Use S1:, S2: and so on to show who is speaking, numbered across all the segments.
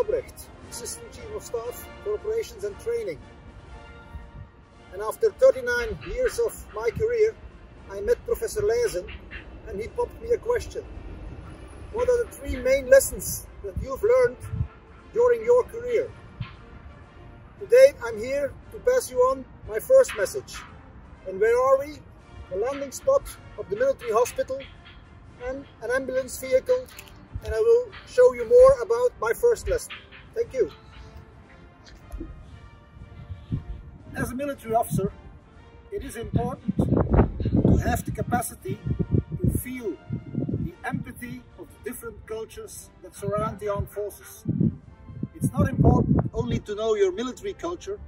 S1: Robberecht, Assistant Chief of Staff for Operations and Training. And after 39 years of my career, I met Professor Leijzen and he popped me a question. What are the 3 main lessons that you've learned during your career? Today I'm here to pass you on my first message. And where are we? The landing spot of the military hospital and an ambulance vehicle, and I will show you more about my first lesson. Thank you. As a military officer, it is important to have the capacity to feel the empathy of the different cultures that surround the armed forces. It's not important only to know your military culture,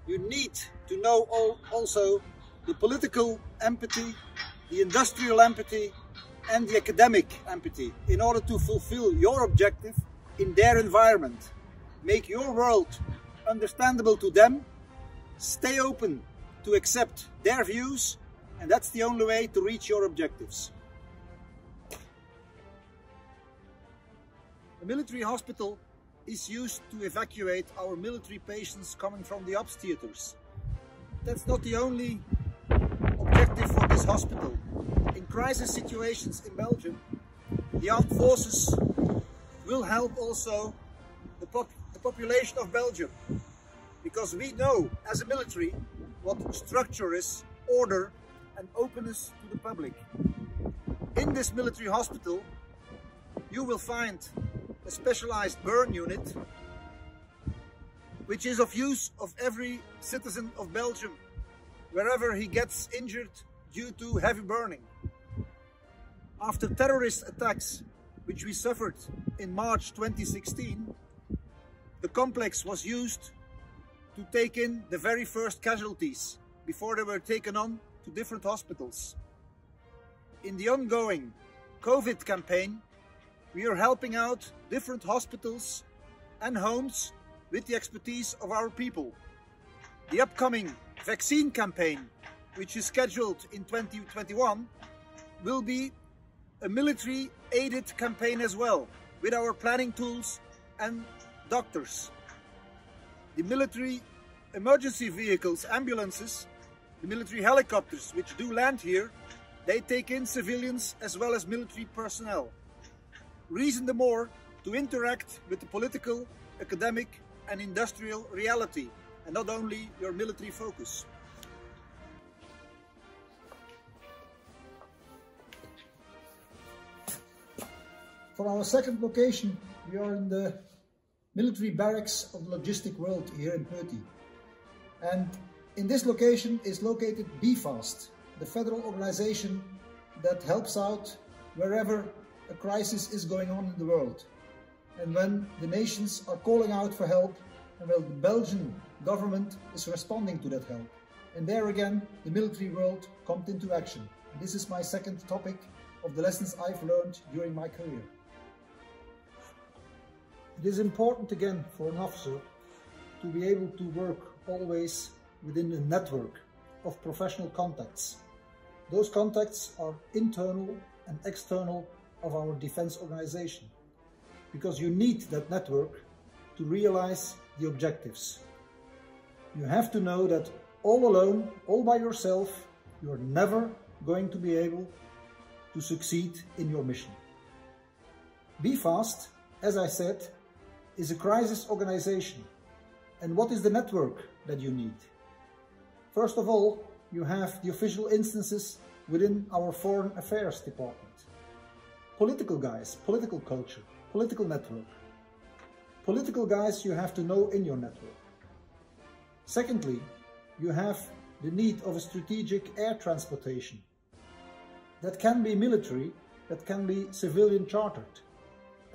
S1: you need to know also the political empathy, the industrial empathy and the academic empathy in order to fulfill your objective in their environment. Make your world understandable to them, stay open to accept their views, and that's the only way to reach your objectives. The military hospital is used to evacuate our military patients coming from the ops theaters. That's not the only objective for this hospital. In crisis situations in Belgium, the armed forces will help also the population of Belgium, because we know as a military what structure is, order and openness to the public. In this military hospital you will find a specialized burn unit which is of use of every citizen of Belgium wherever he gets injured due to heavy burning. After terrorist attacks which we suffered in March 2016, the complex was used to take in the very first casualties before they were taken on to different hospitals. In the ongoing COVID campaign, we are helping out different hospitals and homes with the expertise of our people. The upcoming vaccine campaign, which is scheduled in 2021, will be a military-aided campaign as well, with our planning tools and doctors. The military emergency vehicles, ambulances, the military helicopters which do land here, they take in civilians as well as military personnel. Reason the more to interact with the political, academic and industrial reality, and not only your military focus. For our second location, we are in the military barracks of the logistic world here in Peuty. And in this location is located BFAST, the federal organization that helps out wherever a crisis is going on in the world. And when the nations are calling out for help, and well, the Belgian government is responding to that help. And there again, the military world comes into action. And this is my second topic of the lessons I've learned during my career. It is important again for an officer to be able to work always within a network of professional contacts. Those contacts are internal and external of our defense organization, because you need that network to realize the objectives. You have to know that all alone, all by yourself, you're never going to be able to succeed in your mission. BFAST, as I said, is a crisis organization. And what is the network that you need? First of all, you have the official instances within our Foreign Affairs department. Political guys, political culture, political network. Political guys you have to know in your network. Secondly, you have the need of a strategic air transportation. That can be military, that can be civilian chartered.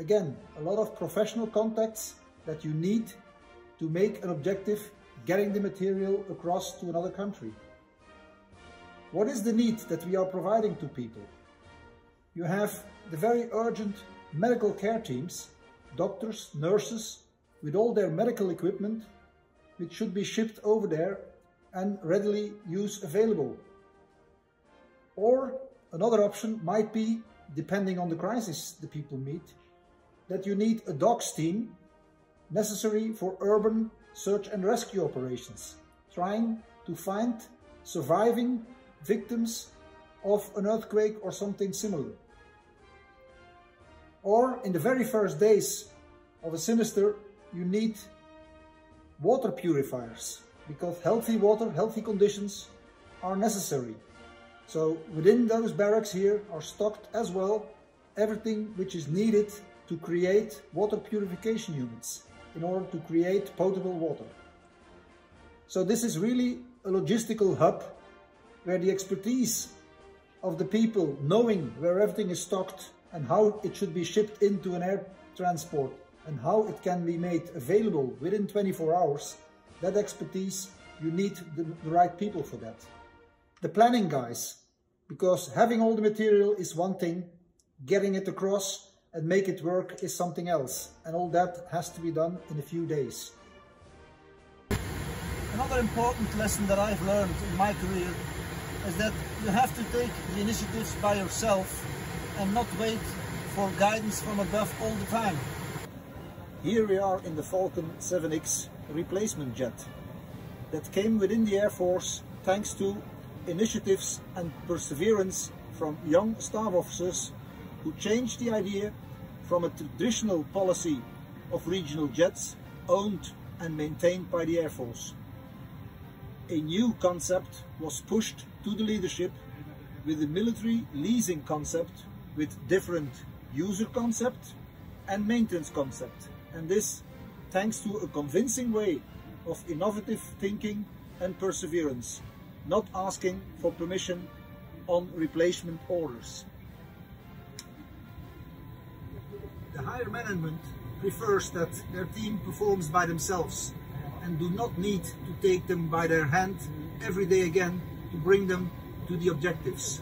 S1: Again, a lot of professional contacts that you need to make an objective getting the material across to another country. What is the need that we are providing to people? You have the very urgent medical care teams, doctors, nurses, with all their medical equipment, which should be shipped over there and readily use available. Or another option might be, depending on the crisis the people meet, that you need a dogs team necessary for urban search and rescue operations, trying to find surviving victims of an earthquake or something similar. Or in the very first days of a sinister, you need water purifiers, because healthy water, healthy conditions are necessary. So within those barracks here are stocked as well everything which is needed to create water purification units in order to create potable water. So this is really a logistical hub where the expertise of the people knowing where everything is stocked and how it should be shipped into an air transport and how it can be made available within 24 hours, that expertise, you need the right people for that. The planning guys, because having all the material is one thing, getting it across and make it work is something else, and all that has to be done in a few days. Another important lesson that I've learned in my career is that you have to take the initiatives by yourself and not wait for guidance from above all the time. Here we are in the Falcon 7X replacement jet that came within the Air Force thanks to initiatives and perseverance from young staff officers who changed the idea from a traditional policy of regional jets owned and maintained by the Air Force. A new concept was pushed to the leadership with the military leasing concept with different user concept and maintenance concept, and this thanks to a convincing way of innovative thinking and perseverance, not asking for permission on replacement orders. The higher management prefers that their team performs by themselves and do not need to take them by their hand every day again to bring them to the objectives.